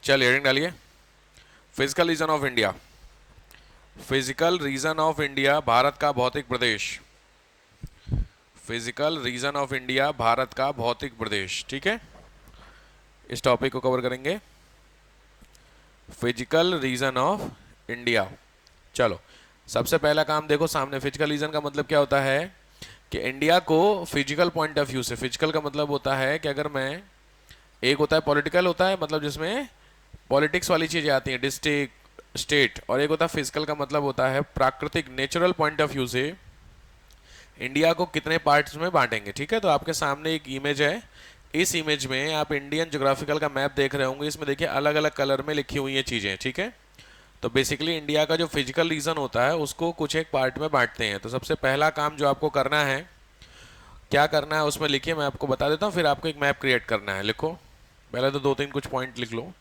चल हेडिंग डालिए। Physical region of India. Physical region of India Bharat का भौतिक प्रदेश। Physical region of India Bharat का भौतिक प्रदेश। ठीक है, इस टॉपिक को कवर करेंगे, फिजिकल रीजन ऑफ इंडिया। चलो, सबसे पहला काम देखो सामने। फिजिकल रीजन का मतलब क्या होता है कि इंडिया को फिजिकल पॉइंट ऑफ व्यू से, फिजिकल का मतलब होता है कि अगर मैं, एक होता है पॉलिटिकल होता है, मतलब जिसमें पॉलिटिक्स वाली चीजें आती हैं, डिस्ट्रिक्ट स्टेट, और एक होता है फिजिकल का मतलब होता है प्राकृतिक नेचुरल पॉइंट ऑफ व्यू से इंडिया को कितने पार्ट्स में बांटेंगे। ठीक है, तो आपके सामने एक इमेज है। इस इमेज में आप इंडियन ज्योग्राफिकल का मैप देख रहे होंगे। इसमें देखिए अलग अलग कलर में लिखी हुई ये चीजें। ठीक है, तो बेसिकली इंडिया का जो फिजिकल रीजन होता है उसको कुछ एक पार्ट में बांटते हैं। तो सबसे पहला काम जो आपको करना है, क्या करना है उसमें लिखिए, मैं आपको बता देता हूँ, फिर आपको एक मैप क्रिएट करना है। लिखो, पहले तो दो तीन कुछ पॉइंट लिख लो।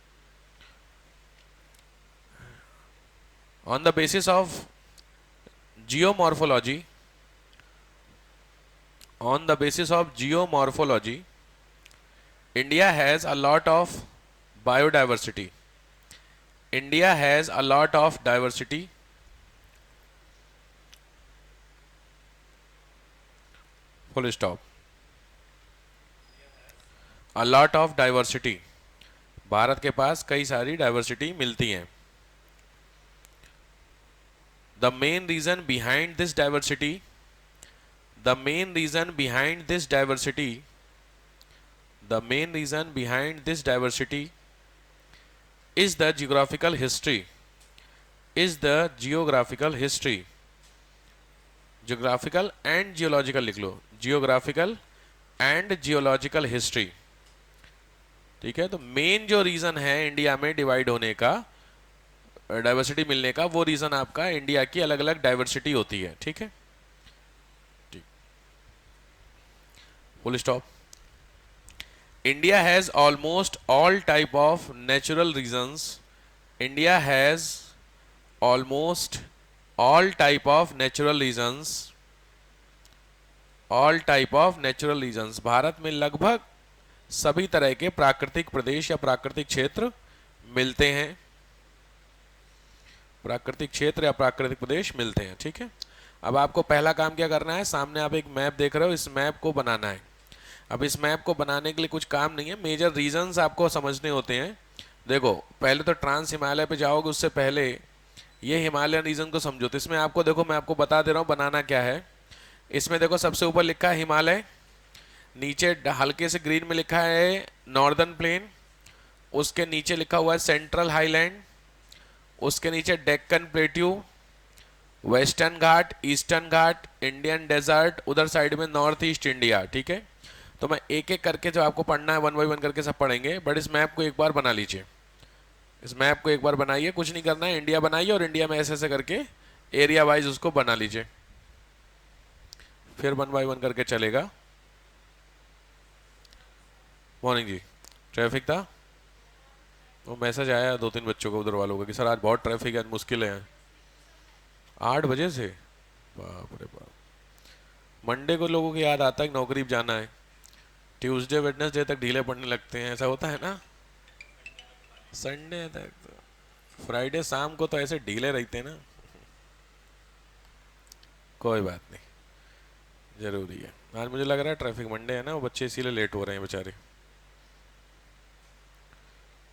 On the basis of geomorphology, on the basis of geomorphology, India has a lot of biodiversity. India has a lot of diversity. Full stop. A lot of diversity. Bharat के पास कई सारी डाइवर्सिटी मिलती हैं। The main reason behind this diversity, the main reason behind this diversity, the main reason behind this diversity is the geographical history, is the geographical history, geographical and geological लिख लो, geographical and geological history। ठीक है, तो main जो reason है India में divide होने का, diversity मिलने का, वो रीजन आपका इंडिया की अलग अलग डाइवर्सिटी होती है। ठीक है, ठीक, full stop. India has almost all type of natural regions. India has almost all type of natural regions, all type of natural regions. Bharat में लगभग सभी तरह के प्राकृतिक प्रदेश या प्राकृतिक क्षेत्र मिलते हैं, प्राकृतिक क्षेत्र या प्राकृतिक प्रदेश मिलते हैं। ठीक है, अब आपको पहला काम क्या करना है, सामने आप एक मैप देख रहे हो, इस मैप को बनाना है। अब इस मैप को बनाने के लिए कुछ काम नहीं है, मेजर रीजन्स आपको समझने होते हैं। देखो, पहले तो ट्रांस हिमालय पे जाओगे, उससे पहले ये हिमालयन रीजन को समझो। तो इसमें आपको देखो, मैं आपको बता दे रहा हूँ बनाना क्या है। इसमें देखो सबसे ऊपर लिखा है हिमालय, नीचे हल्के से ग्रीन में लिखा है नॉर्दर्न प्लेन, उसके नीचे लिखा हुआ है सेंट्रल हाईलैंड, उसके नीचे डेक्कन प्लेट्यू, वेस्टर्न घाट, ईस्टर्न घाट, इंडियन डेजर्ट, उधर साइड में नॉर्थ ईस्ट इंडिया। ठीक है, तो मैं एक एक करके जो आपको पढ़ना है वन बाई वन करके सब पढ़ेंगे, बट इस मैप को एक बार बना लीजिए। इस मैप को एक बार बनाइए, कुछ नहीं करना है, इंडिया बनाइए और इंडिया में ऐसे ऐसे करके एरिया वाइज उसको बना लीजिए, फिर वन बाई वन करके चलेगा। मॉर्निंग जी, ट्रैफिक था, वो मैसेज आया दो तीन बच्चों को उधर वालों का कि सर आज बहुत ट्रैफिक है, आज मुश्किल है। 8 बजे से, बाप रे बाप। मंडे को लोगों को याद आता है कि नौकरी जाना है, ट्यूसडे वेडनेसडे तक ढीले पड़ने लगते हैं, ऐसा होता है ना, संडे तक तो, फ्राइडे शाम को तो ऐसे ढीले रहते हैं ना। कोई बात नहीं, जरूरी है। आज मुझे लग रहा है ट्रैफिक मंडे है ना, वो बच्चे इसीलिए लेट हो रहे हैं बेचारे।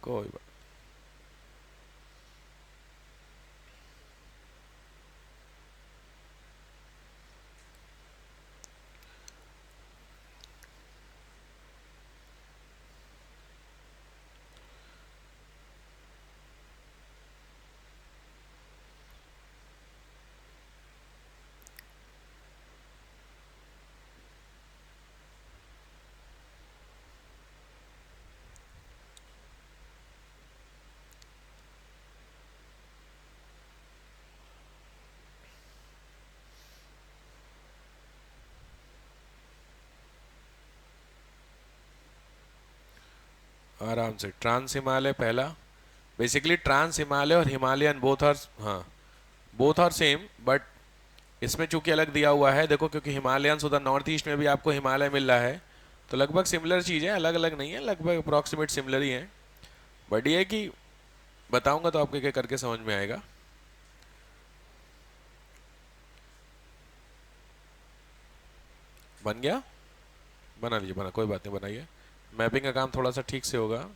कोई बात। आराम से, ट्रांस हिमालय पहला। बेसिकली ट्रांस हिमालय और हिमालयन बोथ आर, हाँ बोथ आर सेम, बट इसमें चूंकि अलग दिया हुआ है देखो, क्योंकि हिमालयन उधर नॉर्थ ईस्ट में भी आपको हिमालय मिल रहा है, तो लगभग सिमिलर चीज़ है, अलग अलग नहीं है, लगभग अप्रॉक्सीमेट सिमिलर ही है। बट ये है कि बताऊंगा तो आपके क्या करके समझ में आएगा। बन गया? बना लीजिए, बना, कोई बात नहीं, बनाइए। मैपिंग का काम थोड़ा सा ठीक से होगा।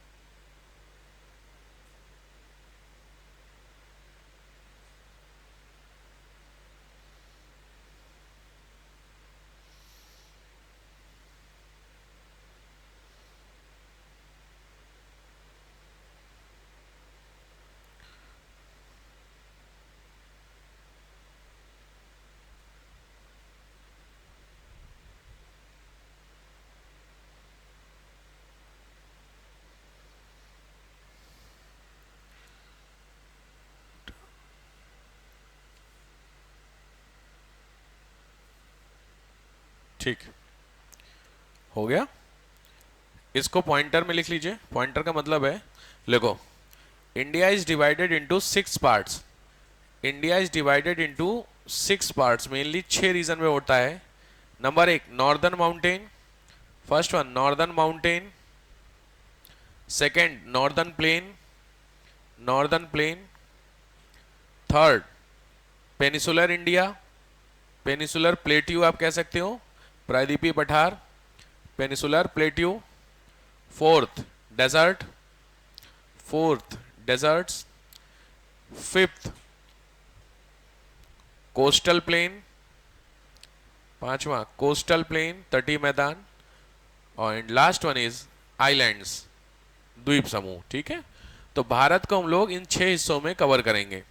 ठीक, हो गया। इसको पॉइंटर में लिख लीजिए। पॉइंटर का मतलब है, देखो, India is divided into 6 parts. India is divided into 6 parts, mainly 6 region में होता है। Number 1 northern mountain, first one northern mountain, second northern plain, northern plain, third peninsular India, peninsular plateau आप कह सकते हो, प्रायद्वीपीय पठार, peninsular plateau, fourth desert, fourth deserts, fifth coastal plain, पांचवा कोस्टल प्लेन तटीय मैदान, और and last one is islands, द्वीप समूह। ठीक है, तो भारत को हम लोग इन 6 हिस्सों में कवर करेंगे।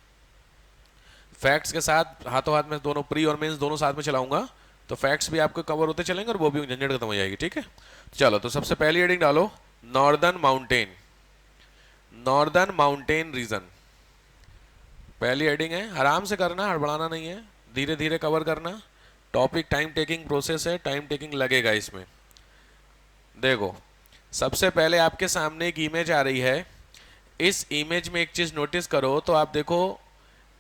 फैक्ट्स के साथ हाथों हाथ में दोनों प्री और मेंस दोनों साथ में चलाऊंगा, तो फैक्ट्स भी आपको कवर होते चलेंगे और वो भी झंझट खत्म हो जाएगी। ठीक है, चलो, तो सबसे पहली हेडिंग डालो northern mountain, northern mountain region. पहली हेडिंग है, आराम से करना, हड़बड़ाना नहीं है, धीरे धीरे कवर करना। टॉपिक टाइम टेकिंग प्रोसेस है, टाइम टेकिंग लगेगा इसमें। देखो, सबसे पहले आपके सामने एक इमेज आ रही है। इस इमेज में एक चीज नोटिस करो, तो आप देखो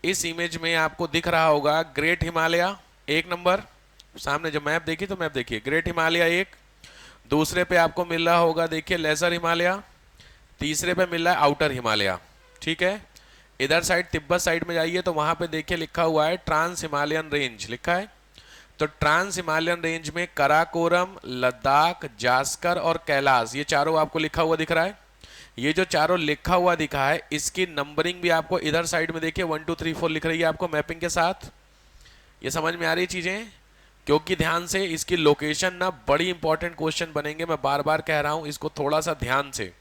इस इमेज में आपको दिख रहा होगा ग्रेट हिमालय, एक नंबर सामने जो मैप देखी, तो मैप देखिए, ग्रेट हिमालय एक, दूसरे पे आपको मिल रहा होगा देखिए लेजर हिमालय, तीसरे पे मिल रहा है आउटर हिमालय। ठीक है, इधर साइड तिब्बत साइड में जाइए तो वहां पे देखिए लिखा हुआ है ट्रांस हिमालयन रेंज लिखा है। तो ट्रांस हिमालयन रेंज में कराकोरम, लद्दाख, जास्कर और कैलाश, ये चारों आपको लिखा हुआ दिख रहा है। ये जो चारों लिखा हुआ दिखा है, इसकी नंबरिंग भी आपको इधर साइड में देखिए 1 2 3 4 लिख रही है आपको मैपिंग के साथ। ये समझ में आ रही है चीजें? क्योंकि ध्यान से इसकी लोकेशन ना बड़ी इंपॉर्टेंट क्वेश्चन बनेंगे, मैं बार बार कह रहा हूं, इसको थोड़ा सा ध्यान से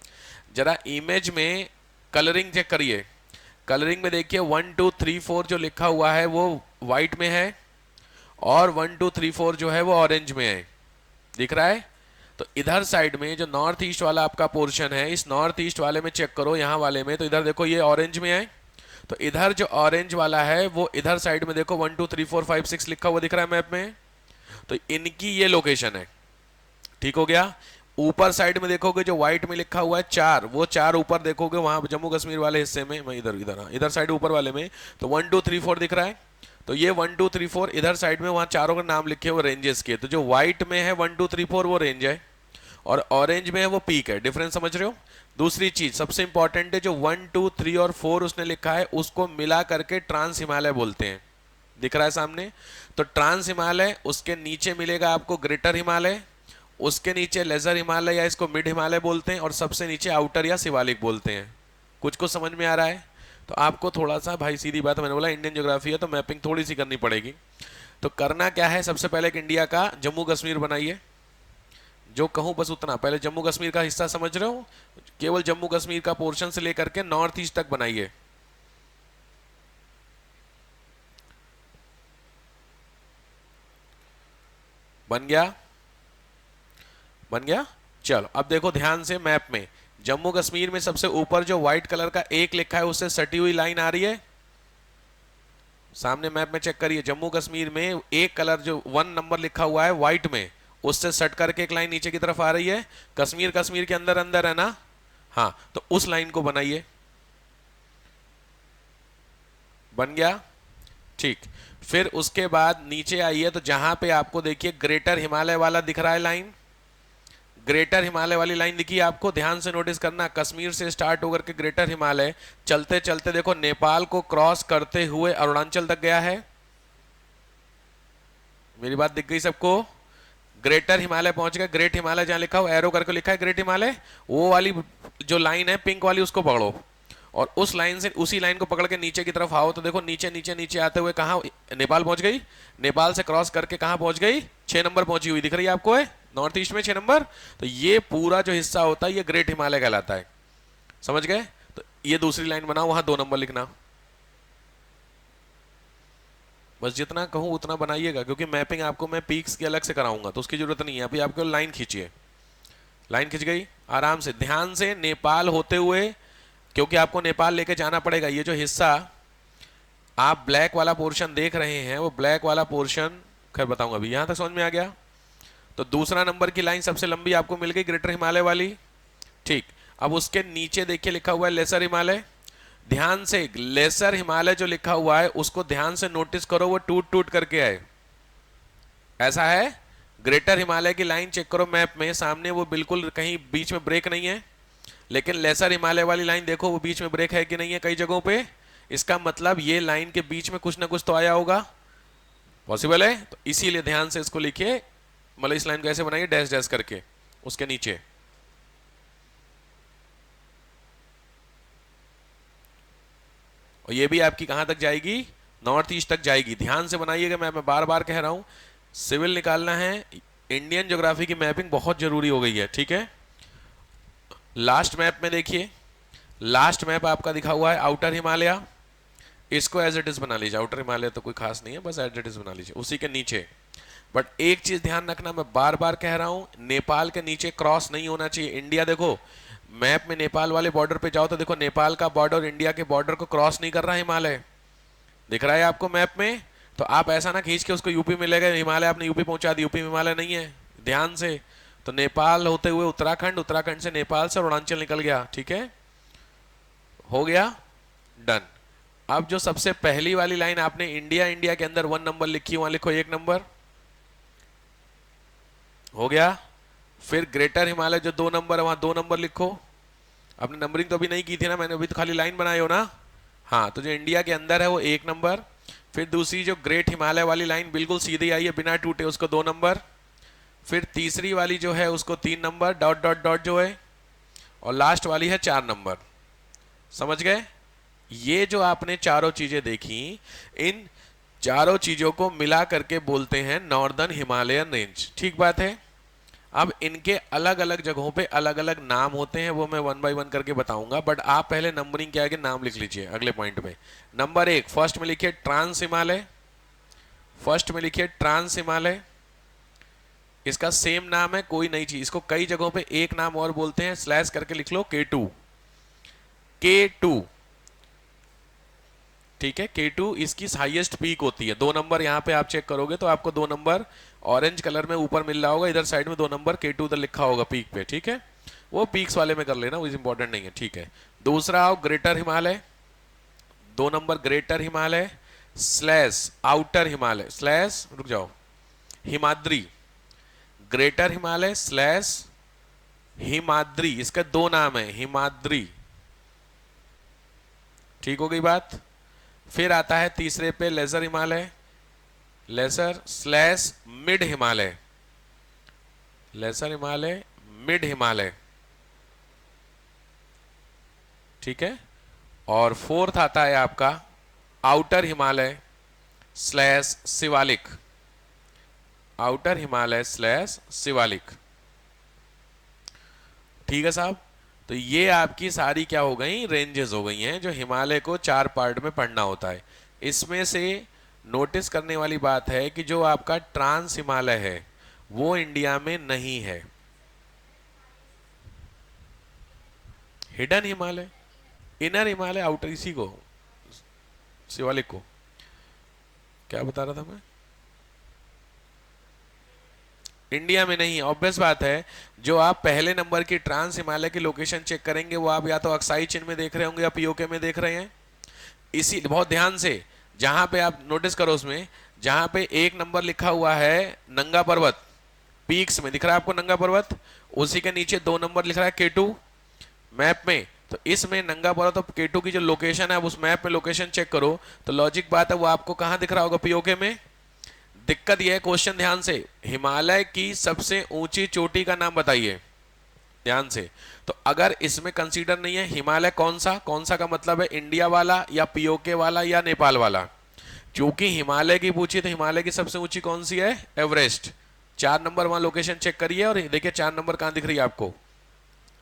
जरा इमेज में कलरिंग चेक करिए। कलरिंग में देखिए 1 2 3 4 जो लिखा हुआ है वो व्हाइट में है, और 1 2 3 4 जो है वो ऑरेंज में है, दिख रहा है। तो इधर साइड में जो नॉर्थ ईस्ट वाला आपका पोर्शन है, इस नॉर्थ ईस्ट वाले में चेक करो, यहाँ वाले में, तो इधर देखो ये ऑरेंज में है। तो इधर जो ऑरेंज वाला है वो इधर साइड में देखो 1 2 3 4 5 6 लिखा हुआ दिख रहा है मैप में। तो इनकी ये लोकेशन है। ठीक हो गया। ऊपर साइड में देखोगे जो व्हाइट में लिखा हुआ है 4, वो 4 ऊपर देखोगे वहां जम्मू कश्मीर वाले हिस्से में, मैं इधर इधर इधर साइड ऊपर वाले में, तो 1 2 3 4 दिख रहा है। तो ये 1 2 3 4 इधर साइड में, वहां चारों का नाम लिखे हुए रेंजेस के। तो जो व्हाइट में है 1 2 3 4 वो रेंज है, और ऑरेंज में है वो पीक है। डिफरेंस समझ रहे हो? दूसरी चीज सबसे इंपॉर्टेंट है, जो 1 2 3 और 4 उसने लिखा है उसको मिला करके ट्रांस हिमालय बोलते हैं, दिख रहा है सामने। तो ट्रांस हिमालय, उसके नीचे मिलेगा आपको ग्रेटर हिमालय, उसके नीचे लेजर हिमालय या इसको मिड हिमालय बोलते हैं, और सबसे नीचे आउटर या शिवालिक बोलते हैं। कुछ को समझ में आ रहा है? तो आपको थोड़ा सा, भाई सीधी बात, मैंने बोला इंडियन ज्योग्राफी है तो मैपिंग थोड़ी सी करनी पड़ेगी। तो करना क्या है, सबसे पहले एक इंडिया का जम्मू कश्मीर बनाइए। जो कहूं बस उतना, पहले जम्मू कश्मीर का हिस्सा समझ रहे हो, केवल जम्मू कश्मीर का पोर्शन से लेकर के नॉर्थ ईस्ट तक बनाइए। बन गया? बन गया। चलो अब देखो ध्यान से, मैप में जम्मू कश्मीर में सबसे ऊपर जो व्हाइट कलर का एक लिखा है उससे सटी हुई लाइन आ रही है सामने, मैप में चेक करिए। जम्मू कश्मीर में एक कलर जो 1 नंबर लिखा हुआ है व्हाइट में, उससे सट करके एक लाइन नीचे की तरफ आ रही है। कश्मीर कश्मीर के अंदर अंदर है ना, हाँ, तो उस लाइन को बनाइए। बन गया? ठीक। फिर उसके बाद नीचे आइए, तो जहां पे आपको देखिए ग्रेटर हिमालय वाला दिख रहा है लाइन, ग्रेटर हिमालय वाली लाइन दिखी है आपको, ध्यान से नोटिस करना, कश्मीर से स्टार्ट होकर के ग्रेटर हिमालय चलते चलते देखो नेपाल को क्रॉस करते हुए अरुणाचल तक गया है। मेरी बात दिख गई सबको? ग्रेटर हिमालय पहुंच गया, ग्रेट हिमालय जहां लिखा हुआ एरो करके लिखा है ग्रेट हिमालय, वो वाली जो लाइन है पिंक वाली उसको पकड़ो और उस लाइन से उसी लाइन को पकड़ के नीचे की तरफ आओ तो देखो नीचे नीचे नीचे आते हुए कहाँ नेपाल पहुंच गई, नेपाल से क्रॉस करके कहाँ पहुंच गई, 6 नंबर पहुंची हुई दिख रही है आपको, है नॉर्थ ईस्ट में 6 नंबर। तो ये पूरा जो हिस्सा होता है ये ग्रेट हिमालय कहलाता है, समझ गए? तो ये दूसरी लाइन बनाओ, वहां 2 नंबर लिखना, बस जितना कहूं उतना बनाइएगा, क्योंकि मैपिंग आपको मैं पीक्स की अलग से कराऊंगा तो उसकी जरूरत नहीं है। अभी आपको लाइन खींचिए, लाइन खिंच गई, आराम से ध्यान से नेपाल होते हुए, क्योंकि आपको नेपाल लेके जाना पड़ेगा। ये जो हिस्सा आप ब्लैक वाला पोर्शन देख रहे हैं वो ब्लैक वाला पोर्शन, खैर बताऊंगा अभी, यहां तक समझ में आ गया? तो दूसरा नंबर की लाइन सबसे लंबी आपको मिल गई ग्रेटर हिमालय वाली, ठीक। अब उसके नीचे देखिए लिखा हुआ है लेसर हिमालय, ध्यान से लेसर हिमालय जो लिखा हुआ है उसको ध्यान से नोटिस करो, वो टूट टूट करके आए, ऐसा है। ग्रेटर हिमालय की लाइन चेक करो मैप में, सामने वो बिल्कुल कहीं बीच में ब्रेक नहीं है, लेकिन लेसर हिमालय वाली लाइन देखो वो बीच में ब्रेक है कि नहीं है कई जगहों पे। इसका मतलब ये लाइन के बीच में कुछ ना कुछ तो आया होगा, पॉसिबल है। तो इसीलिए ध्यान से इसको लिखिए, मतलब इस लाइन को ऐसे बनाइए डैश डैश करके उसके नीचे। और ये भी आपकी कहां तक जाएगी, नॉर्थ ईस्ट तक जाएगी। ध्यान से बनाइएगा, मैं बार बार कह रहा हूं, सिविल निकालना है, इंडियन ज्योग्राफी की मैपिंग बहुत जरूरी हो गई है, ठीक है। लास्ट मैप में देखिए, लास्ट मैप आपका दिखा हुआ है आउटर हिमालय, इसको एज इट इज बना लीजिए, आउटर हिमालय तो कोई खास नहीं है, बस एज इट इज बना लीजिए उसी के नीचे। बट एक चीज ध्यान रखना, मैं बार बार कह रहा हूं, नेपाल के नीचे क्रॉस नहीं होना चाहिए। इंडिया देखो मैप में नेपाल वाले बॉर्डर पे जाओ तो देखो नेपाल का बॉर्डर इंडिया के बॉर्डर को क्रॉस नहीं कर रहा है, हिमालय दिख रहा है आपको मैप में। तो आप ऐसा ना खींच के उसको यूपी मिलेगा, हिमालय आपने यूपी पहुंचा दी, यूपी हिमालय नहीं है, ध्यान से। तो नेपाल होते हुए उत्तराखंड, उत्तराखंड से नेपाल से अरुणाचल निकल गया, ठीक है, हो गया, डन। अब जो सबसे पहली वाली लाइन आपने इंडिया इंडिया के अंदर 1 नंबर लिखी, वहां लिखो 1 नंबर, हो गया। फिर ग्रेटर हिमालय जो 2 नंबर है वहां 2 नंबर लिखो। आपने नंबरिंग तो अभी नहीं की थी ना, मैंने अभी तो खाली लाइन बनाई हो ना, हाँ। तो जो इंडिया के अंदर है वो 1 नंबर। फिर दूसरी जो ग्रेट हिमालय वाली लाइन बिल्कुल सीधी आई है बिना टूटे, उसको 2 नंबर। फिर तीसरी वाली जो है उसको 3 नंबर, डॉट डॉट डॉट जो है, और लास्ट वाली है 4 नंबर, समझ गए? ये जो आपने चारों चीजें देखी, इन चारों चीजों को मिला करके बोलते हैं नॉर्दर्न हिमालयन रेंज, ठीक बात है। अब इनके अलग अलग जगहों पे अलग अलग नाम होते हैं, वो मैं 1 बाय 1 करके बताऊंगा, बट आप पहले नंबरिंग के आगे नाम लिख लीजिए अगले पॉइंट में। नंबर 1 फर्स्ट में लिखिए ट्रांस हिमालय, फर्स्ट में लिखिए ट्रांस हिमालय, इसका सेम नाम है, कोई नई चीज, इसको कई जगहों पे एक नाम और बोलते हैं, स्लैश करके लिख लो K2, K2, ठीक है। K2 इसकी हाईएस्ट पीक होती है, 2 नंबर यहाँ पे आप चेक करोगे तो आपको 2 नंबर ऑरेंज कलर में ऊपर मिल रहा होगा, इधर साइड में 2 नंबर K2 उधर लिखा होगा पीक पे, ठीक है। वो पीक्स वाले में कर लेना, वो इंपॉर्टेंट नहीं है, ठीक है। दूसरा आओ greater Himalaya, 2 number greater Himalaya slash outer Himalaya slash, रुक जाओ, हिमाद्री, ग्रेटर हिमालय स्लैश हिमाद्री, इसका 2 नाम है, हिमाद्री, ठीक हो गई बात। फिर आता है तीसरे पे lesser Himalaya, lesser slash mid Himalaya, lesser Himalaya mid Himalaya, ठीक है। और फोर्थ आता है आपका outer Himalaya slash Shivalik, outer Himalaya slash Shivalik, ठीक है साहब। तो ये आपकी सारी क्या हो गई, रेंजेस हो गई हैं जो हिमालय को 4 पार्ट में पढ़ना होता है। इसमें से नोटिस करने वाली बात है कि जो आपका ट्रांस हिमालय है वो इंडिया में नहीं है, hidden Himalaya, inner Himalaya, outer, इसी को शिवालिक को क्या बता रहा था मैं, इंडिया में नहीं। ऑब्वियस बात है, जो आप पहले नंबर की ट्रांस हिमालय की लोकेशन चेक करेंगे वो आप या तो अक्साई चिन्ह में देख रहे होंगे या पीओके में देख रहे हैं। इसी बहुत ध्यान से जहां पे आप नोटिस करो, उसमें जहां पे 1 नंबर लिखा हुआ है नंगा पर्वत, पीक्स में दिख रहा है आपको नंगा पर्वत, उसी के नीचे 2 नंबर लिख रहा है K2 मैप में। तो इसमें नंगा पर्वत और K2 की जो लोकेशन है, अब उस मैप में लोकेशन चेक करो तो लॉजिक बात है वो आपको कहां दिख रहा होगा, पीओके में। दिक्कत यह है, क्वेश्चन ध्यान से, हिमालय की सबसे ऊंची चोटी का नाम बताइए, ध्यान से। तो अगर इसमें कंसीडर नहीं है हिमालय, कौन सा का मतलब है इंडिया वाला या पीओके वाला या नेपाल वाला। क्योंकि हिमालय की पूछी तो हिमालय की सबसे ऊंची कौन सी है, एवरेस्ट। 4 नंबर वहां लोकेशन चेक करिए और देखिए 4 नंबर कहां दिख रही है आपको,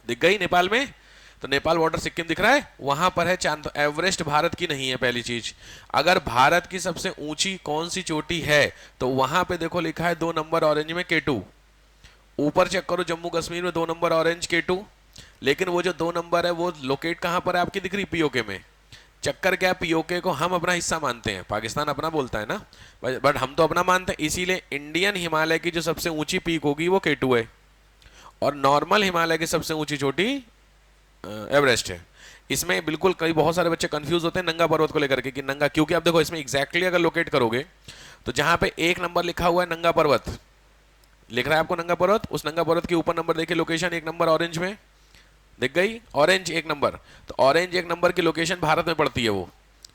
दिख गई नेपाल में। तो नेपाल बॉर्डर सिक्किम दिख रहा है, वहां पर है चांद। तो एवरेस्ट भारत की नहीं है पहली चीज। अगर भारत की सबसे ऊंची कौन सी चोटी है तो वहां पे देखो लिखा है 2 नंबर ऑरेंज में K2। ऊपर चेक करो जम्मू कश्मीर में 2 नंबर ऑरेंज K2, लेकिन वो जो 2 नंबर है वो लोकेट कहां पर है आपकी, दिख रही पीओके में। चक्कर क्या, पीओके को हम अपना हिस्सा मानते हैं, पाकिस्तान अपना बोलता है ना, बट हम तो अपना मानते हैं, इसीलिए इंडियन हिमालय की जो सबसे ऊंची पीक होगी वो K2 है, और नॉर्मल हिमालय की सबसे ऊंची चोटी एवरेस्ट है। इसमें बिल्कुल कई बहुत सारे बच्चे कंफ्यूज होते हैं नंगा पर्वत को लेकर के कि नंगा, क्योंकि आप देखो इसमें एग्जैक्टली अगर लोकेट करोगे तो जहां पे 1 नंबर लिखा हुआ है नंगा पर्वत, लिख रहा है आपको नंगा पर्वत, उस नंगा पर्वत के ऊपर नंबर देखिए लोकेशन 1 नंबर ऑरेंज में दिख गई, ऑरेंज 1 नंबर। तो ऑरेंज 1 नंबर की लोकेशन भारत में पड़ती है, वो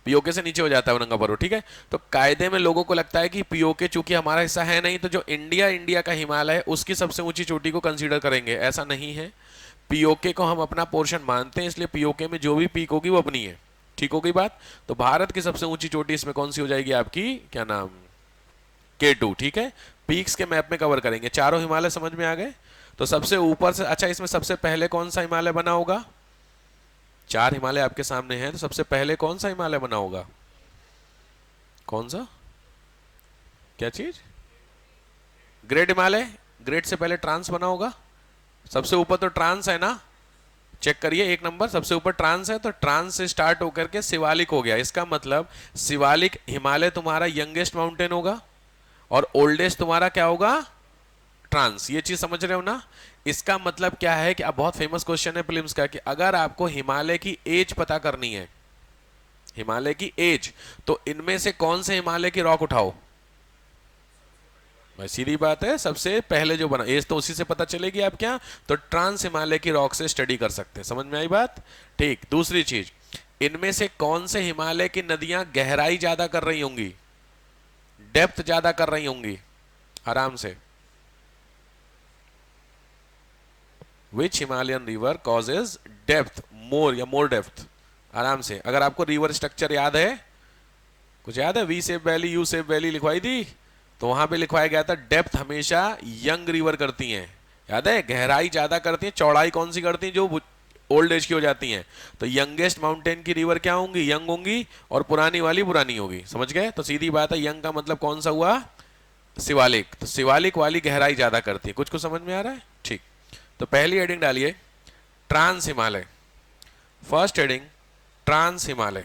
पीओके से नीचे हो जाता है वो नंगा पर्वत, ठीक है। तो कायदे में लोगों को लगता है कि पीओके चूंकि हमारा हिस्सा है नहीं, तो जो इंडिया का हिमालय है उसकी सबसे ऊंची चोटी को कंसीडर करेंगे, ऐसा नहीं है। पीओके को हम अपना पोर्शन मानते हैं, इसलिए पीओके में जो भी पीक होगी वो अपनी है, ठीक हो गई बात। तो भारत की सबसे ऊंची चोटी इसमें कौन सी हो जाएगी आपकी, क्या नाम, K2, ठीक है। पीक्स के मैप में कवर करेंगे, चारों हिमालय समझ में आ गए। तो सबसे ऊपर से, अच्छा इसमें सबसे पहले कौन सा हिमालय बना होगा, 4 हिमालय आपके सामने हैं, तो सबसे पहले कौन सा हिमालय बना होगा, कौन सा, क्या चीज, ग्रेट हिमालय। ग्रेट से पहले ट्रांस बना होगा, सबसे ऊपर तो ट्रांस है ना, चेक करिए 1 नंबर सबसे ऊपर ट्रांस है, तो ट्रांस से स्टार्ट होकर के शिवालिक हो गया। इसका मतलब शिवालिक हिमालय तुम्हारा यंगेस्ट माउंटेन होगा और ओल्डेस्ट तुम्हारा क्या होगा, ट्रांस। ये चीज समझ रहे हो ना। इसका मतलब क्या है कि अब बहुत फेमस क्वेश्चन है प्रीलिम्स का कि अगर आपको हिमालय की एज पता करनी है, हिमालय की एज, तो इनमें से कौन से हिमालय की रॉक उठाओ, भाई सीधी बात है, सबसे पहले जो बना एज तो उसी से पता चलेगी आप क्या, तो ट्रांस हिमालय की रॉक से स्टडी कर सकते हैं। समझ में आई बात, ठीक। दूसरी चीज, इनमें से कौन से हिमालय की नदियां गहराई ज्यादा कर रही होंगी, डेप्थ ज्यादा कर रही होंगी, आराम से, विच हिमालयन रिवर कॉजेज डेप्थ मोर या मोर डेप्थ, आराम से। अगर आपको रिवर स्ट्रक्चर याद है, कुछ याद है, V shape valley, U shape valley लिखवाई थी, तो वहां पे लिखवाया गया था डेप्थ हमेशा यंग रिवर करती हैं, याद है, गहराई ज्यादा करती हैं, चौड़ाई कौन सी करती हैं, जो ओल्ड एज की हो जाती हैं। तो यंगेस्ट माउंटेन की रिवर क्या होंगी, यंग होंगी, और पुरानी वाली पुरानी होगी, समझ गए। तो सीधी बात है, यंग का मतलब कौन सा हुआ, शिवालिक। तो शिवालिक वाली गहराई ज्यादा करती है, कुछ समझ में आ रहा है, ठीक। तो पहली हेडिंग डालिए trans Himalaya, first heading trans Himalaya.